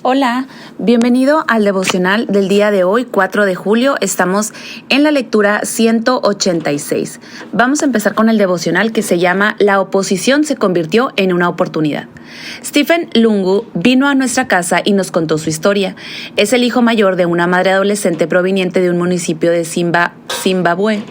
Hola, bienvenido al devocional del día de hoy, 4 de julio. Estamos en la lectura 186. Vamos a empezar con el devocional que se llama La oposición se convirtió en una oportunidad. Stephen Lungu vino a nuestra casa y nos contó su historia. Es el hijo mayor de una madre adolescente proveniente de un municipio de Zimbabue,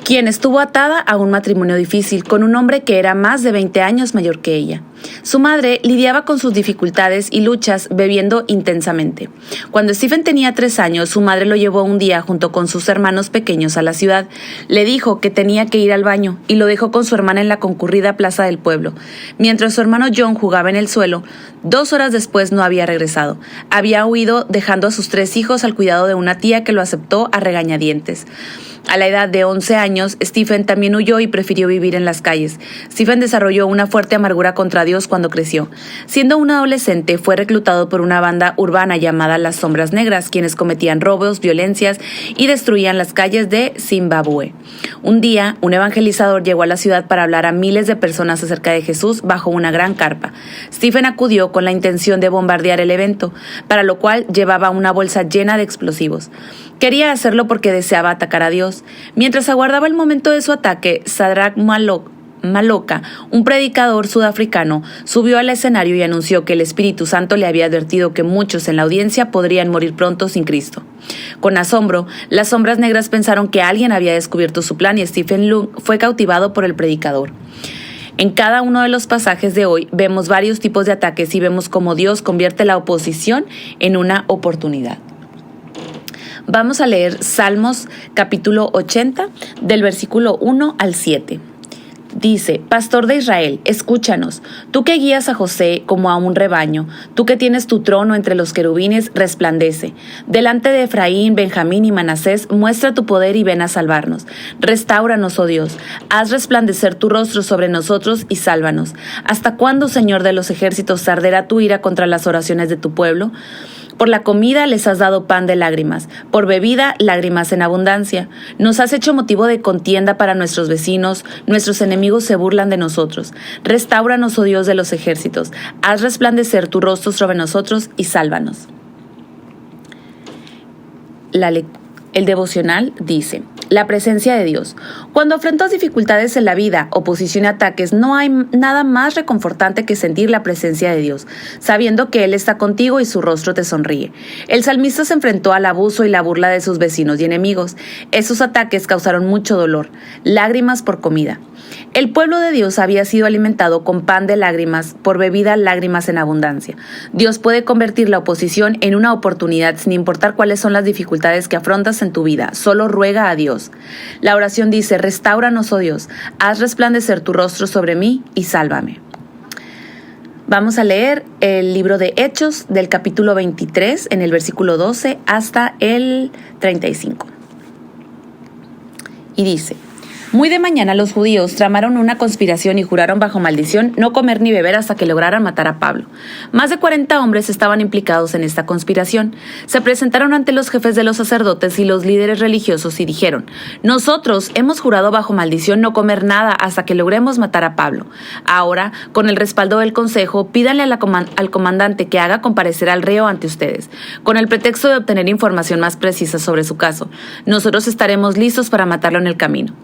quien estuvo atada a un matrimonio difícil con un hombre que era más de 20 años mayor que ella. Su madre lidiaba con sus dificultades y luchas bebiendo intensamente. Cuando Stephen tenía 3 años, su madre lo llevó un día junto con sus hermanos pequeños a la ciudad. Le dijo que tenía que ir al baño y lo dejó con su hermana en la concurrida plaza del pueblo. Mientras su hermano John jugaba en el suelo, 2 horas después no había regresado. Había huido dejando a sus 3 hijos al cuidado de una tía que lo aceptó a regañadientes. A la edad de 11 años, Stephen también huyó y prefirió vivir en las calles. Stephen desarrolló una fuerte amargura contra Dios cuando creció. Siendo un adolescente, fue reclutado por una banda urbana llamada Las Sombras Negras, quienes cometían robos, violencias y destruían las calles de Zimbabue. Un día, un evangelizador llegó a la ciudad para hablar a miles de personas acerca de Jesús bajo una gran carpa. Stephen acudió con la intención de bombardear el evento, para lo cual llevaba una bolsa llena de explosivos. Quería hacerlo porque deseaba atacar a Dios. Mientras aguardaba el momento de su ataque, Shadrach Maloka, un predicador sudafricano, subió al escenario y anunció que el Espíritu Santo le había advertido que muchos en la audiencia podrían morir pronto sin Cristo. Con asombro, las sombras negras pensaron que alguien había descubierto su plan y Stephen Lungu fue cautivado por el predicador. En cada uno de los pasajes de hoy vemos varios tipos de ataques y vemos cómo Dios convierte la oposición en una oportunidad. Vamos a leer Salmos capítulo 80 del versículo 1 al 7. Dice: Pastor de Israel, escúchanos, tú que guías a José como a un rebaño, tú que tienes tu trono entre los querubines, resplandece. Delante de Efraín, Benjamín y Manasés, muestra tu poder y ven a salvarnos. Restáuranos, oh Dios, haz resplandecer tu rostro sobre nosotros y sálvanos. ¿Hasta cuándo, Señor de los ejércitos, arderá tu ira contra las oraciones de tu pueblo? Por la comida les has dado pan de lágrimas, por bebida lágrimas en abundancia. Nos has hecho motivo de contienda para nuestros vecinos, nuestros enemigos se burlan de nosotros. Restáuranos, oh Dios de los ejércitos, haz resplandecer tu rostro sobre nosotros y sálvanos. El devocional dice: la presencia de Dios. Cuando afrontas dificultades en la vida, oposición y ataques, no hay nada más reconfortante que sentir la presencia de Dios, sabiendo que Él está contigo y su rostro te sonríe. El salmista se enfrentó al abuso y la burla de sus vecinos y enemigos. Esos ataques causaron mucho dolor, lágrimas por comida. El pueblo de Dios había sido alimentado con pan de lágrimas, por bebida lágrimas en abundancia. Dios puede convertir la oposición en una oportunidad sin importar cuáles son las dificultades que afrontas en tu vida. Solo ruega a Dios. La oración dice: restáuranos, oh Dios, haz resplandecer tu rostro sobre mí y sálvame. Vamos a leer el libro de Hechos del capítulo 23 en el versículo 12 hasta el 35. Y dice: muy de mañana los judíos tramaron una conspiración y juraron bajo maldición no comer ni beber hasta que lograran matar a Pablo. Más de 40 hombres estaban implicados en esta conspiración. Se presentaron ante los jefes de los sacerdotes y los líderes religiosos y dijeron: nosotros hemos jurado bajo maldición no comer nada hasta que logremos matar a Pablo. Ahora, con el respaldo del consejo, pídanle al comandante que haga comparecer al reo ante ustedes, con el pretexto de obtener información más precisa sobre su caso. Nosotros estaremos listos para matarlo en el camino.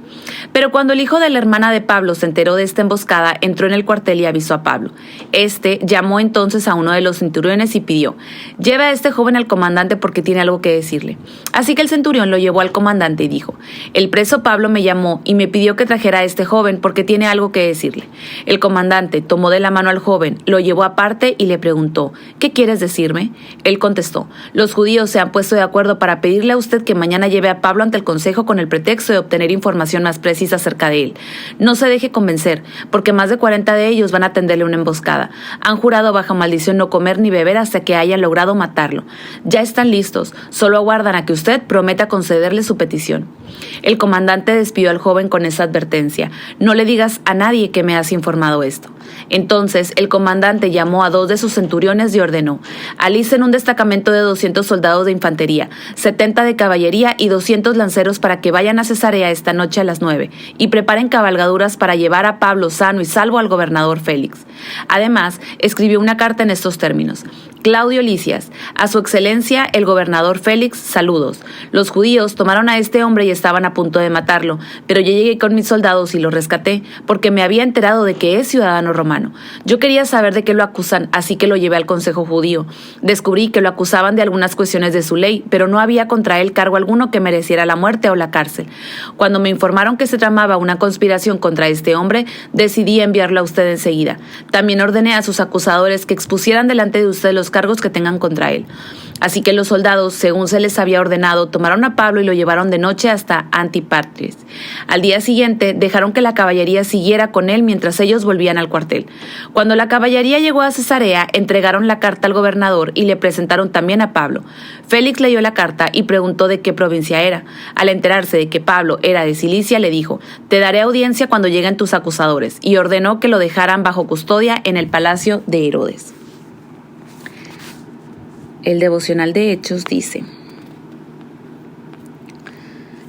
Pero cuando el hijo de la hermana de Pablo se enteró de esta emboscada, entró en el cuartel y avisó a Pablo. Este llamó entonces a uno de los centuriones y pidió: lleve a este joven al comandante porque tiene algo que decirle. Así que el centurión lo llevó al comandante y dijo: el preso Pablo me llamó y me pidió que trajera a este joven porque tiene algo que decirle. El comandante tomó de la mano al joven, lo llevó aparte y le preguntó: ¿qué quieres decirme? Él contestó: los judíos se han puesto de acuerdo para pedirle a usted que mañana lleve a Pablo ante el consejo con el pretexto de obtener información más precisa acerca de él. No se deje convencer, porque más de 40 de ellos van a tenderle una emboscada. Han jurado bajo maldición no comer ni beber hasta que hayan logrado matarlo. Ya están listos, solo aguardan a que usted prometa concederle su petición. El comandante despidió al joven con esa advertencia: no le digas a nadie que me has informado esto. Entonces el comandante llamó a 2 de sus centuriones y ordenó: alicen un destacamento de 200 soldados de infantería, 70 de caballería y 200 lanceros para que vayan a Cesarea esta noche a las 9. 9, y preparen cabalgaduras para llevar a Pablo sano y salvo al gobernador Félix. Además, escribió una carta en estos términos: Claudio Lisias, a su excelencia el gobernador Félix, saludos. Los judíos tomaron a este hombre y estaban a punto de matarlo, pero yo llegué con mis soldados y lo rescaté, porque me había enterado de que es ciudadano romano. Yo quería saber de qué lo acusan, así que lo llevé al consejo judío. Descubrí que lo acusaban de algunas cuestiones de su ley, pero no había contra él cargo alguno que mereciera la muerte o la cárcel. Cuando me informaron que se tramaba una conspiración contra este hombre, decidí enviarlo a usted enseguida. También ordené a sus acusadores que expusieran delante de usted los cargos que tengan contra él. Así que los soldados, según se les había ordenado, tomaron a Pablo y lo llevaron de noche hasta Antipatris. Al día siguiente, dejaron que la caballería siguiera con él mientras ellos volvían al cuartel. Cuando la caballería llegó a Cesarea, entregaron la carta al gobernador y le presentaron también a Pablo. Félix leyó la carta y preguntó de qué provincia era. Al enterarse de que Pablo era de Cilicia, le dijo: «Te daré audiencia cuando lleguen tus acusadores», y ordenó que lo dejaran bajo custodia en el palacio de Herodes. El devocional de Hechos dice: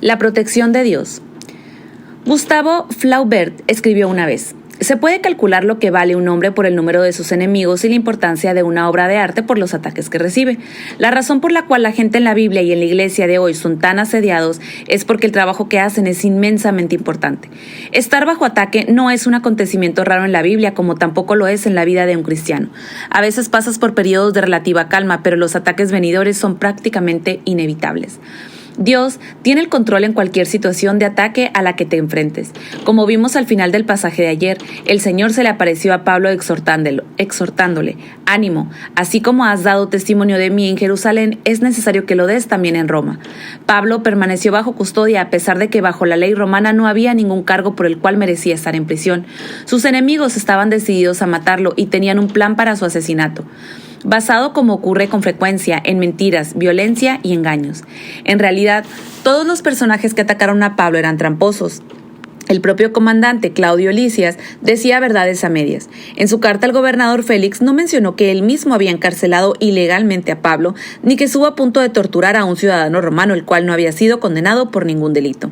La protección de Dios. Gustavo Flaubert escribió una vez: se puede calcular lo que vale un hombre por el número de sus enemigos y la importancia de una obra de arte por los ataques que recibe. La razón por la cual la gente en la Biblia y en la iglesia de hoy son tan asediados es porque el trabajo que hacen es inmensamente importante. Estar bajo ataque no es un acontecimiento raro en la Biblia, como tampoco lo es en la vida de un cristiano. A veces pasas por periodos de relativa calma, pero los ataques venidores son prácticamente inevitables. Dios tiene el control en cualquier situación de ataque a la que te enfrentes. Como vimos al final del pasaje de ayer, el Señor se le apareció a Pablo exhortándole: «Ánimo, así como has dado testimonio de mí en Jerusalén, es necesario que lo des también en Roma». Pablo permaneció bajo custodia a pesar de que bajo la ley romana no había ningún cargo por el cual merecía estar en prisión. Sus enemigos estaban decididos a matarlo y tenían un plan para su asesinato, basado, como ocurre con frecuencia, en mentiras, violencia y engaños. En realidad, todos los personajes que atacaron a Pablo eran tramposos. El propio comandante Claudio Lisias decía verdades a medias. En su carta al gobernador Félix no mencionó que él mismo había encarcelado ilegalmente a Pablo, ni que estuvo a punto de torturar a un ciudadano romano, el cual no había sido condenado por ningún delito.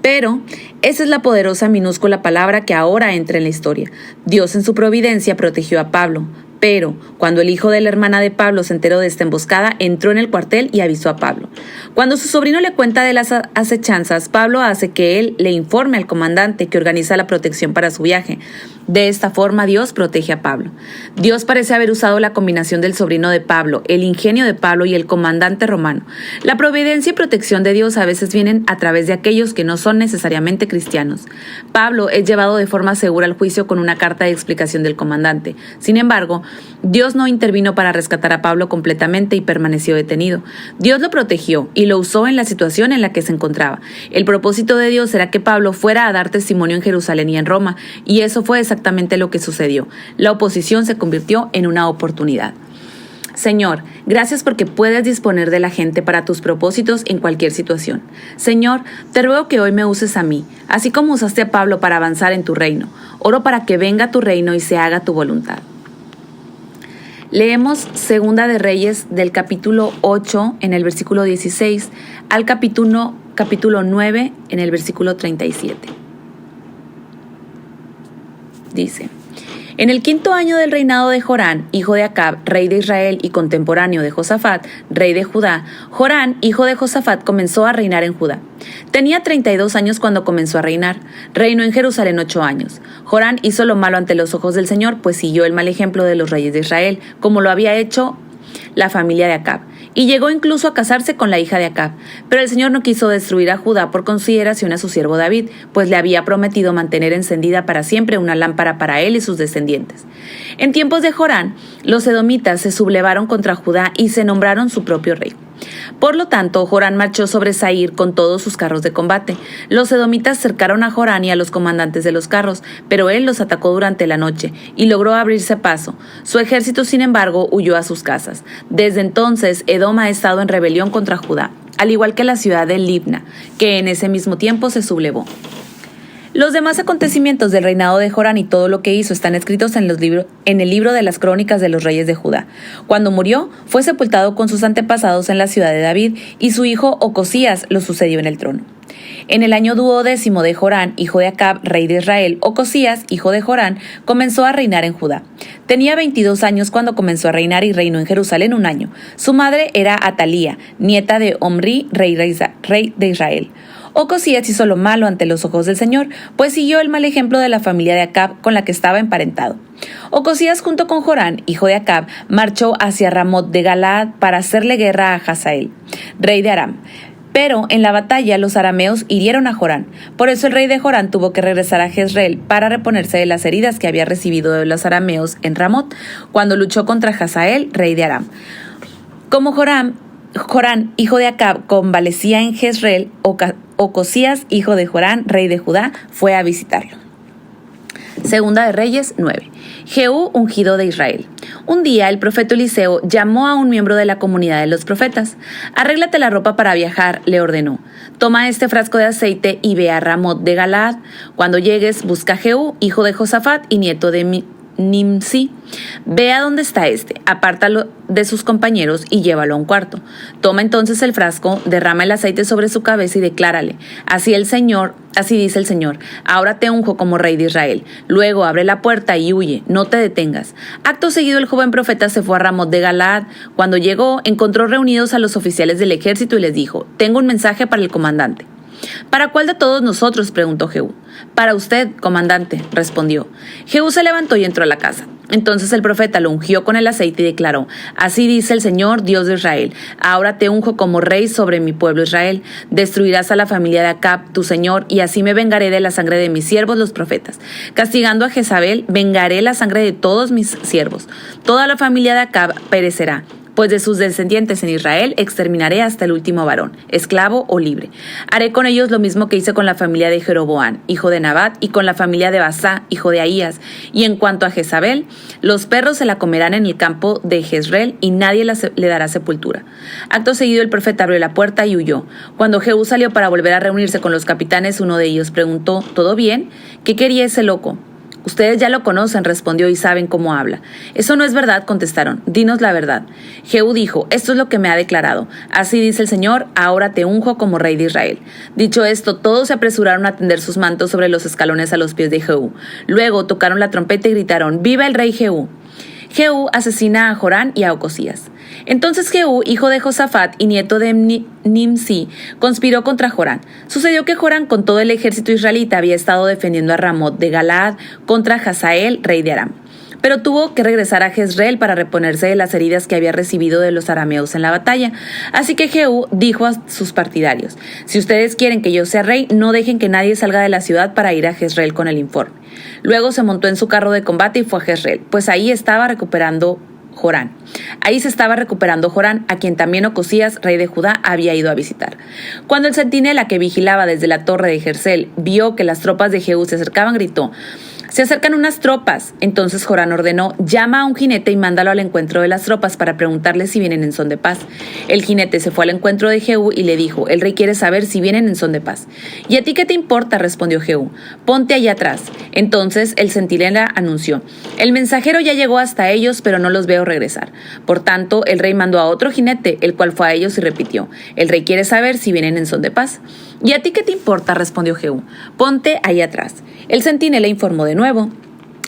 Pero esa es la poderosa minúscula palabra que ahora entra en la historia. Dios en su providencia protegió a Pablo. Pero cuando el hijo de la hermana de Pablo se enteró de esta emboscada, entró en el cuartel y avisó a Pablo. Cuando su sobrino le cuenta de las acechanzas, Pablo hace que él le informe al comandante, que organiza la protección para su viaje. De esta forma, Dios protege a Pablo. Dios parece haber usado la combinación del sobrino de Pablo, el ingenio de Pablo y el comandante romano. La providencia y protección de Dios a veces vienen a través de aquellos que no son necesariamente cristianos. Pablo es llevado de forma segura al juicio con una carta de explicación del comandante. Sin embargo, Dios no intervino para rescatar a Pablo completamente y permaneció detenido. Dios lo protegió y lo usó en la situación en la que se encontraba. El propósito de Dios era que Pablo fuera a dar testimonio en Jerusalén y en Roma, y eso fue exactamente lo que sucedió. La oposición se convirtió en una oportunidad. Señor, gracias porque puedes disponer de la gente para tus propósitos en cualquier situación. Señor, te ruego que hoy me uses a mí, así como usaste a Pablo para avanzar en tu reino. Oro para que venga tu reino y se haga tu voluntad. Leemos Segunda de Reyes del capítulo 8 en el versículo 16 al capítulo 9 en el versículo 37. Dice: En el 5º año del reinado de Jorán, hijo de Acab, rey de Israel y contemporáneo de Josafat, rey de Judá, Jorán, hijo de Josafat, comenzó a reinar en Judá. Tenía 32 años cuando comenzó a reinar. Reinó en Jerusalén 8 años. Jorán hizo lo malo ante los ojos del Señor, pues siguió el mal ejemplo de los reyes de Israel, como lo había hecho la familia de Acab, y llegó incluso a casarse con la hija de Acab. Pero el Señor no quiso destruir a Judá por consideración a su siervo David, pues le había prometido mantener encendida para siempre una lámpara para él y sus descendientes. En tiempos de Jorán, los edomitas se sublevaron contra Judá y se nombraron su propio rey. Por lo tanto, Jorán marchó sobre Saír con todos sus carros de combate. Los edomitas cercaron a Jorán y a los comandantes de los carros, pero él los atacó durante la noche y logró abrirse paso. Su ejército, sin embargo, huyó a sus casas. Desde entonces, Edom ha estado en rebelión contra Judá, al igual que la ciudad de Libna, que en ese mismo tiempo se sublevó. Los demás acontecimientos del reinado de Jorán y todo lo que hizo están escritos en el libro de las crónicas de los reyes de Judá. Cuando murió, fue sepultado con sus antepasados en la ciudad de David, y su hijo Ocosías lo sucedió en el trono. En el año 12º de Jorán, hijo de Acab, rey de Israel, Ocosías, hijo de Jorán, comenzó a reinar en Judá. Tenía 22 años cuando comenzó a reinar y reinó en Jerusalén un año. Su madre era Atalía, nieta de Omri, rey de Israel. Ocosías hizo lo malo ante los ojos del Señor, pues siguió el mal ejemplo de la familia de Acab con la que estaba emparentado. Ocosías, junto con Jorán, hijo de Acab, marchó hacia Ramot de Galaad para hacerle guerra a Hazael, rey de Aram. Pero en la batalla los arameos hirieron a Jorán. Por eso el rey de Jorán tuvo que regresar a Jezreel para reponerse de las heridas que había recibido de los arameos en Ramot, cuando luchó contra Hazael, rey de Aram. Como Jorán, hijo de Acab, convalecía en Jezreel, Ocosías, hijo de Jorán, rey de Judá, fue a visitarlo. Segunda de Reyes 9. Jehú, ungido de Israel. Un día el profeta Eliseo llamó a un miembro de la comunidad de los profetas. Arréglate la ropa para viajar, le ordenó. Toma este frasco de aceite y ve a Ramot de Galaad. Cuando llegues, busca a Jehú, hijo de Josafat y nieto de Nimsi. Ve a dónde está apártalo de sus compañeros y llévalo a un cuarto. Toma entonces el frasco, derrama el aceite sobre su cabeza y declárale: así dice el Señor, ahora te unjo como rey de Israel. Luego abre la puerta y huye, no te detengas. Acto seguido el joven profeta se fue a Ramot de Galaad. Cuando llegó, encontró reunidos a los oficiales del ejército y les dijo: tengo un mensaje para el comandante. ¿Para cuál de todos nosotros?, preguntó Jehú. Para usted, comandante, respondió. Jehú se levantó y entró a la casa. Entonces el profeta lo ungió con el aceite y declaró: así dice el Señor, Dios de Israel, ahora te unjo como rey sobre mi pueblo Israel. Destruirás a la familia de Acab, tu señor, y así me vengaré de la sangre de mis siervos los profetas. Castigando a Jezabel, vengaré la sangre de todos mis siervos. Toda la familia de Acab perecerá, pues de sus descendientes en Israel exterminaré hasta el último varón, esclavo o libre. Haré con ellos lo mismo que hice con la familia de Jeroboam, hijo de Nabat, y con la familia de Basá, hijo de Ahías. Y en cuanto a Jezabel, los perros se la comerán en el campo de Jezreel y nadie le dará sepultura. Acto seguido el profeta abrió la puerta y huyó. Cuando Jehú salió para volver a reunirse con los capitanes, uno de ellos preguntó: ¿todo bien? ¿Qué quería ese loco? Ustedes ya lo conocen, respondió, y saben cómo habla. Eso no es verdad, contestaron. Dinos la verdad. Jehú dijo: esto es lo que me ha declarado. Así dice el Señor, ahora te unjo como rey de Israel. Dicho esto, todos se apresuraron a tender sus mantos sobre los escalones a los pies de Jehú. Luego tocaron la trompeta y gritaron: ¡viva el rey Jehú! Jehú asesina a Jorán y a Ocosías. Entonces Jehú, hijo de Josafat y nieto de Nimsi, conspiró contra Jorán. Sucedió que Jorán con todo el ejército israelita había estado defendiendo a Ramot de Galaad contra Hazael, rey de Aram. Pero tuvo que regresar a Jezreel para reponerse de las heridas que había recibido de los arameos en la batalla. Así que Jehú dijo a sus partidarios: si ustedes quieren que yo sea rey, no dejen que nadie salga de la ciudad para ir a Jezreel con el informe. Luego se montó en su carro de combate y fue a Jezreel, pues ahí se estaba recuperando Jorán, a quien también Ocosías, rey de Judá, había ido a visitar. Cuando el centinela que vigilaba desde la torre de Jezreel vio que las tropas de Jehú se acercaban, gritó: se acercan unas tropas. Entonces Jorán ordenó: llama a un jinete y mándalo al encuentro de las tropas para preguntarle si vienen en son de paz. El jinete se fue al encuentro de Jehú y le dijo: el rey quiere saber si vienen en son de paz. ¿Y a ti qué te importa?, respondió Jehú. Ponte allá atrás. Entonces el centinela anunció: el mensajero ya llegó hasta ellos, pero no los veo regresar. Por tanto, el rey mandó a otro jinete, el cual fue a ellos y repitió: el rey quiere saber si vienen en son de paz. ¿Y a ti qué te importa?, respondió Jehú. Ponte ahí atrás. El centinela informó de nuevo: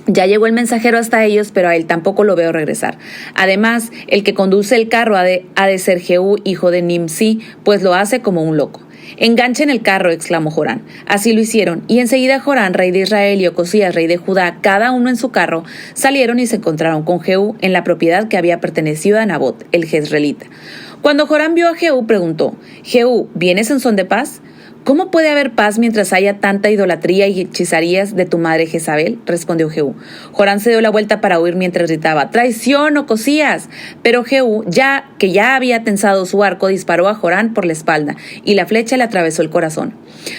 ya llegó el mensajero hasta ellos, pero a él tampoco lo veo regresar. Además, el que conduce el carro ha de ser Jehú, hijo de Nimsi, pues lo hace como un loco. Enganchen el carro, exclamó Jorán. Así lo hicieron, y enseguida Jorán, rey de Israel, y Ocosías, rey de Judá, cada uno en su carro, salieron y se encontraron con Jehú en la propiedad que había pertenecido a Nabot, el jezreelita. Cuando Jorán vio a Jehú, preguntó: Jehú, ¿vienes en son de paz? ¿Cómo puede haber paz mientras haya tanta idolatría y hechizarías de tu madre Jezabel?, respondió Jehú. Jorán se dio la vuelta para huir mientras gritaba: ¡traición, Ocosías! Pero Jehú, que ya había tensado su arco, disparó a Jorán por la espalda, y la flecha le atravesó el corazón.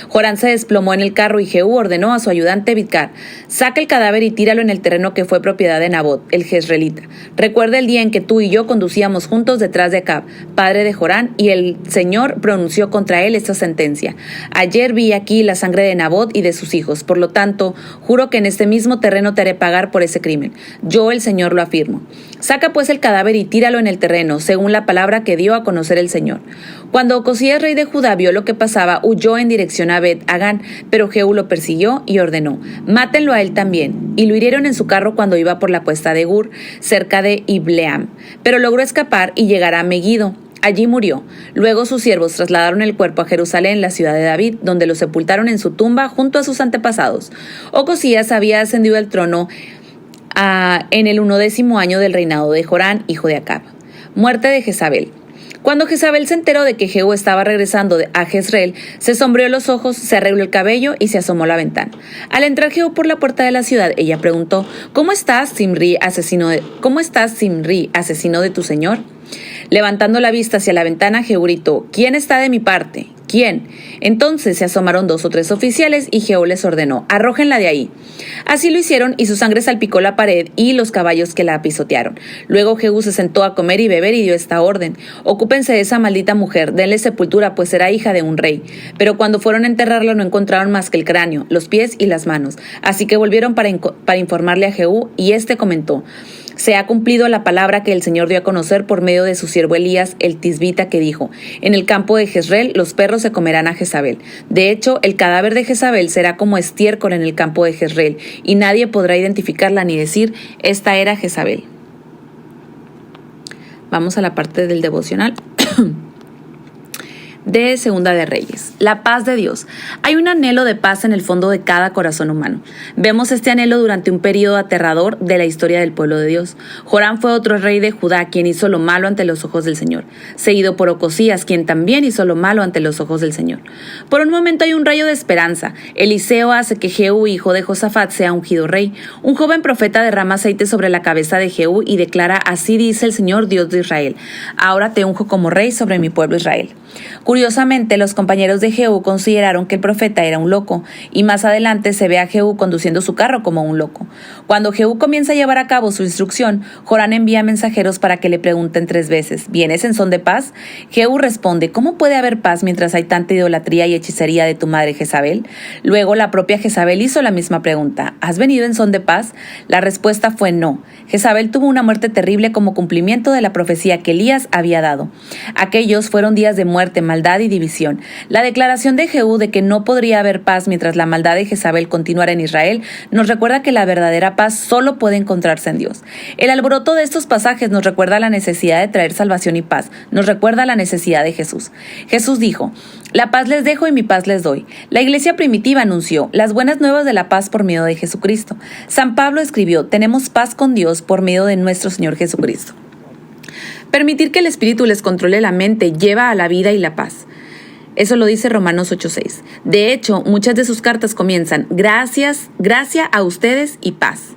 Joram se desplomó en el carro y Jehú ordenó a su ayudante Bidkar: saca el cadáver y tíralo en el terreno que fue propiedad de Nabot, el jezreelita. Recuerda el día en que tú y yo conducíamos juntos detrás de Acab, padre de Joram, y el Señor pronunció contra él esta sentencia: ayer vi aquí la sangre de Nabot y de sus hijos, por lo tanto, juro que en este mismo terreno te haré pagar por ese crimen. Yo, el Señor, lo afirmo. Saca pues el cadáver y tíralo en el terreno, según la palabra que dio a conocer el Señor. Cuando Ocosías, rey de Judá, vio lo que pasaba, huyó en dirección a Bet-Hagán, pero Jehú lo persiguió y ordenó: mátenlo a él también. Y lo hirieron en su carro cuando iba por la cuesta de Gur, cerca de Ibleam. Pero logró escapar y llegar a Megiddo. Allí murió. Luego sus siervos trasladaron el cuerpo a Jerusalén, la ciudad de David, donde lo sepultaron en su tumba junto a sus antepasados. Ocosías había ascendido al trono en el 11º año del reinado de Joram, hijo de Acab. Muerte de Jezabel. Cuando Jezabel se enteró de que Jehú estaba regresando a Jezreel, se sombreó los ojos, se arregló el cabello y se asomó a la ventana. Al entrar Jehú por la puerta de la ciudad, ella preguntó: ¿Cómo estás, Zimri, asesino de tu señor? Levantando la vista hacia la ventana, Jehú gritó: ¿Quién está de mi parte? ¿Quién? Entonces se asomaron 2 o 3 oficiales y Jehú les ordenó: arrójenla de ahí. Así lo hicieron y su sangre salpicó la pared y los caballos que la pisotearon. Luego Jehú se sentó a comer y beber y dio esta orden: ocúpense de esa maldita mujer, denle sepultura, pues era hija de un rey. Pero cuando fueron a enterrarla no encontraron más que el cráneo, los pies y las manos. Así que volvieron para informarle a Jehú y éste comentó: se ha cumplido la palabra que el Señor dio a conocer por medio de su siervo Elías, el tisbita, que dijo: en el campo de Jezreel los perros se comerán a Jezabel. De hecho, el cadáver de Jezabel será como estiércol en el campo de Jezreel, y nadie podrá identificarla ni decir: esta era Jezabel. Vamos a la parte del devocional de Segunda de Reyes. La paz de Dios. Hay un anhelo de paz en el fondo de cada corazón humano. Vemos este anhelo durante un periodo aterrador de la historia del pueblo de Dios. Joram fue otro rey de Judá quien hizo lo malo ante los ojos del Señor, seguido por Ocosías, quien también hizo lo malo ante los ojos del Señor. Por un momento hay un rayo de esperanza. Eliseo hace que Jehú, hijo de Josafat, sea ungido rey. Un joven profeta derrama aceite sobre la cabeza de Jehú y declara: así dice el Señor, Dios de Israel: ahora te unjo como rey sobre mi pueblo Israel. Curiosamente, los compañeros de Jehú consideraron que el profeta era un loco, y más adelante se ve a Jehú conduciendo su carro como un loco. Cuando Jehú comienza a llevar a cabo su instrucción, Joram envía mensajeros para que le pregunten 3 veces: ¿vienes en son de paz? Jehú responde: ¿cómo puede haber paz mientras hay tanta idolatría y hechicería de tu madre Jezabel? Luego la propia Jezabel hizo la misma pregunta: ¿has venido en son de paz? La respuesta fue no. Jezabel tuvo una muerte terrible como cumplimiento de la profecía que Elías había dado. Aquellos fueron días de muerte, maldad y división. La declaración de Jehú de que no podría haber paz mientras la maldad de Jezabel continuara en Israel nos recuerda que la verdadera paz solo puede encontrarse en Dios. El alboroto de estos pasajes nos recuerda la necesidad de traer salvación y paz, nos recuerda la necesidad de Jesús. Jesús dijo: la paz les dejo y mi paz les doy. La iglesia primitiva anunció las buenas nuevas de la paz por medio de Jesucristo. San Pablo escribió: tenemos paz con Dios por medio de nuestro Señor Jesucristo. Permitir que el Espíritu les controle la mente lleva a la vida y la paz. Eso lo dice Romanos 8:6. De hecho, muchas de sus cartas comienzan: gracia a ustedes y paz.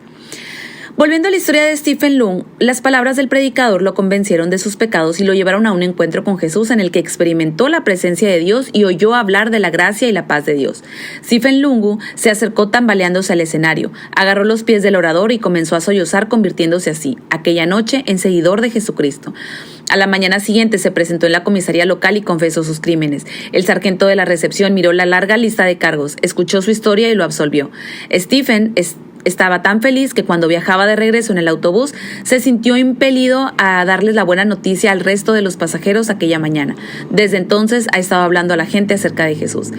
Volviendo a la historia de Stephen Lung, las palabras del predicador lo convencieron de sus pecados y lo llevaron a un encuentro con Jesús en el que experimentó la presencia de Dios y oyó hablar de la gracia y la paz de Dios. Stephen Lungu se acercó tambaleándose al escenario, agarró los pies del orador y comenzó a sollozar, convirtiéndose así, aquella noche, en seguidor de Jesucristo. A la mañana siguiente se presentó en la comisaría local y confesó sus crímenes. El sargento de la recepción miró la larga lista de cargos, escuchó su historia y lo absolvió. Stephen estaba tan feliz que cuando viajaba de regreso en el autobús se sintió impelido a darles la buena noticia al resto de los pasajeros aquella mañana. Desde entonces ha estado hablando a la gente acerca de Jesús.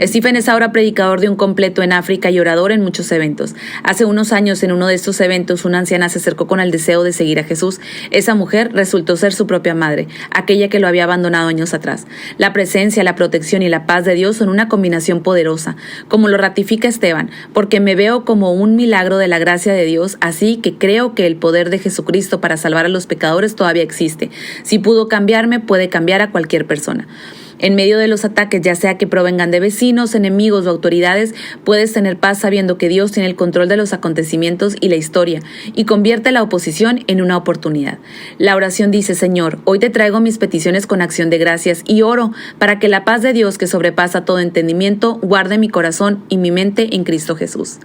Stephen es ahora predicador de un completo en África y orador en muchos eventos. Hace unos años, en uno de estos eventos, una anciana se acercó con el deseo de seguir a Jesús. Esa mujer resultó ser su propia madre, aquella que lo había abandonado años atrás. La presencia, la protección y la paz de Dios son una combinación poderosa, como lo ratifica Esteban, porque me veo como un milagro de la gracia de Dios, así que creo que el poder de Jesucristo para salvar a los pecadores todavía existe. Si pudo cambiarme, puede cambiar a cualquier persona. En medio de los ataques, ya sea que provengan de vecinos, enemigos o autoridades, puedes tener paz sabiendo que Dios tiene el control de los acontecimientos y la historia y convierte la oposición en una oportunidad. La oración dice: Señor, hoy te traigo mis peticiones con acción de gracias y oro para que la paz de Dios, que sobrepasa todo entendimiento, guarde mi corazón y mi mente en Cristo Jesús.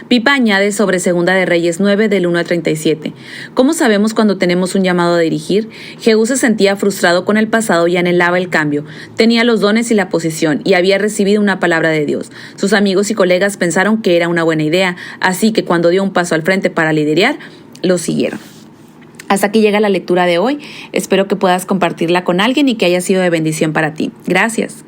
Pipa añade sobre 2 de Reyes 9 del 1 al 37. ¿Cómo sabemos cuando tenemos un llamado a dirigir? Jehú se sentía frustrado con el pasado y anhelaba el cambio. Tenía los dones y la posición y había recibido una palabra de Dios. Sus amigos y colegas pensaron que era una buena idea, así que cuando dio un paso al frente para liderar, lo siguieron. Hasta aquí llega la lectura de hoy. Espero que puedas compartirla con alguien y que haya sido de bendición para ti. Gracias.